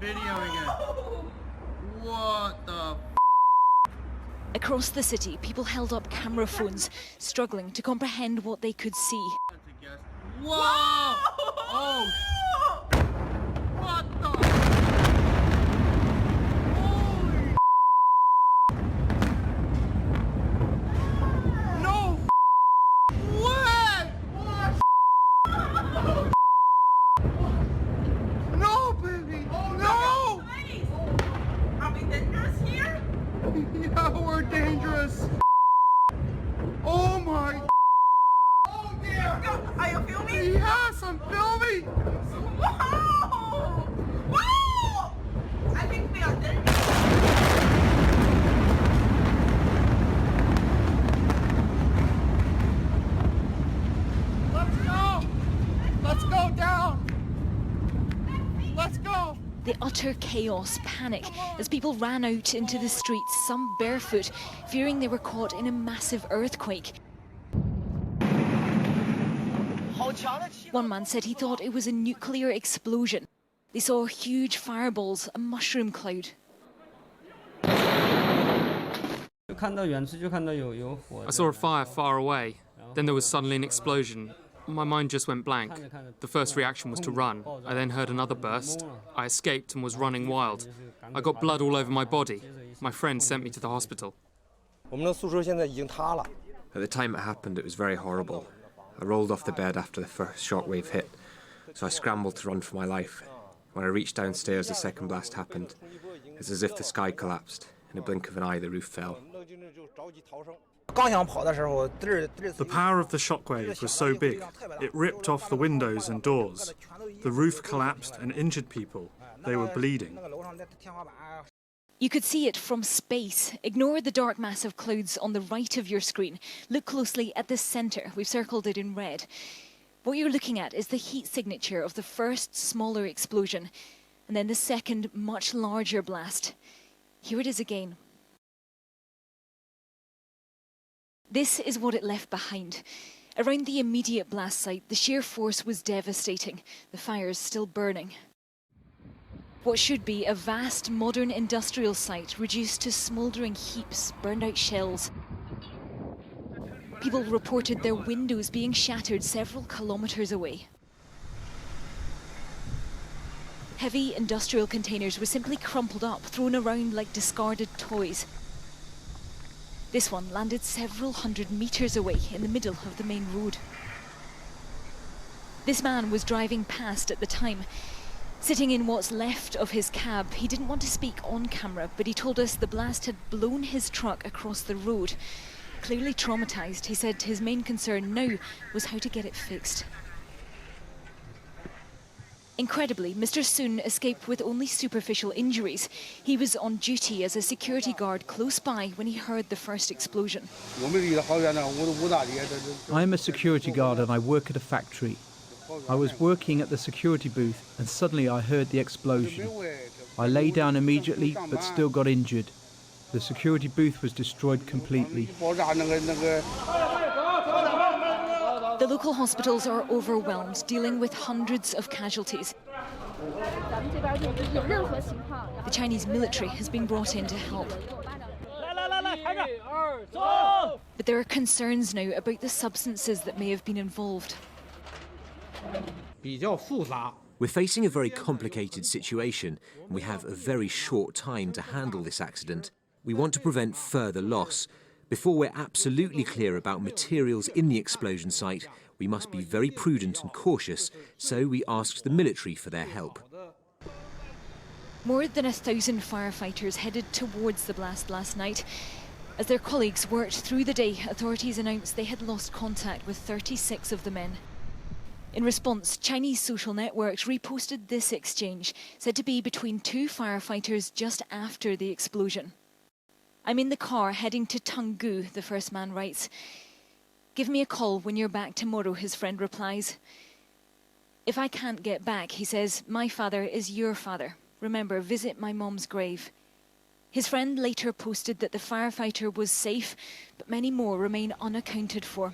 Videoing it. What the? Across the city, people held up camera phones, struggling to comprehend what they could see. Whoa! Oh! What the? Holy! No! What? No, baby! No! Are we dangerous here? Yeah, we're dangerous. Oh my! Oh dear! Are you filming? Yes, I'm filming. Wow! Wow! I think we are dangerous. Let's go! Let's go down! Let's go! The utter chaos, panic, as people ran out into the streets, some barefoot, fearing they were caught in a massive earthquake. One man said he thought it was a nuclear explosion. They saw huge fireballs, a mushroom cloud. I saw a fire far away. Then there was suddenly an explosion. My mind just went blank. The first reaction was to run. I then heard another burst. I escaped and was running wild. I got blood all over my body. My friend sent me to the hospital. At the time it happened, it was very horrible. I rolled off the bed after the first shockwave hit, so I scrambled to run for my life. When I reached downstairs, the second blast happened. It's as if the sky collapsed. In a blink of an eye, the roof fell. The power of the shockwave was so big, it ripped off the windows and doors. The roof collapsed and injured people. They were bleeding. You could see it from space. Ignore the dark mass of clouds on the right of your screen. Look closely at the centre. We've circled it in red. What you're looking at is the heat signature of the first smaller explosion, and then the second, much larger blast. Here it is again. This is what it left behind. Around the immediate blast site, the sheer force was devastating. The fires still burning. What should be a vast modern industrial site reduced to smouldering heaps, burned out shells. People reported their windows being shattered several kilometres away. Heavy industrial containers were simply crumpled up, thrown around like discarded toys. This one landed several hundred metres away in the middle of the main road. This man was driving past at the time. Sitting in what's left of his cab, he didn't want to speak on camera, but he told us the blast had blown his truck across the road. Clearly traumatised, he said his main concern now was how to get it fixed. Incredibly, Mr. Soon escaped with only superficial injuries. He was on duty as a security guard close by when he heard the first explosion. I'm a security guard and I work at a factory. I was working at the security booth and suddenly I heard the explosion. I lay down immediately but still got injured. The security booth was destroyed completely. The local hospitals are overwhelmed, dealing with hundreds of casualties. The Chinese military has been brought in to help. But there are concerns now about the substances that may have been involved. We're facing a very complicated situation, and we have a very short time to handle this accident. We want to prevent further loss. Before we're absolutely clear about materials in the explosion site, we must be very prudent and cautious, so we asked the military for their help. More than 1,000 firefighters headed towards the blast last night. As their colleagues worked through the day, authorities announced they had lost contact with 36 of the men. In response, Chinese social networks reposted this exchange, said to be between two firefighters just after the explosion. "I'm in the car heading to Tenggu," the first man writes. "Give me a call when you're back tomorrow," his friend replies. "If I can't get back," he says, "my father is your father. Remember, visit my mom's grave." His friend later posted that the firefighter was safe, but many more remain unaccounted for.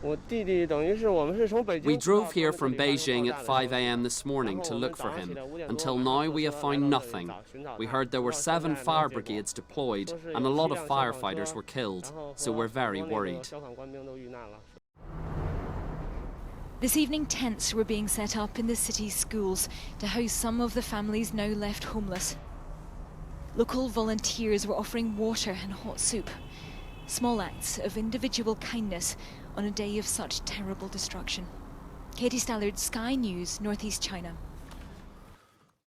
We drove here from Beijing at 5 a.m. this morning to look for him. Until now, we have found nothing. We heard there were 7 fire brigades deployed and a lot of firefighters were killed, so we're very worried. This evening, tents were being set up in the city's schools to house some of the families now left homeless. Local volunteers were offering water and hot soup. Small acts of individual kindness on a day of such terrible destruction. Katie Stallard, Sky News, Northeast China.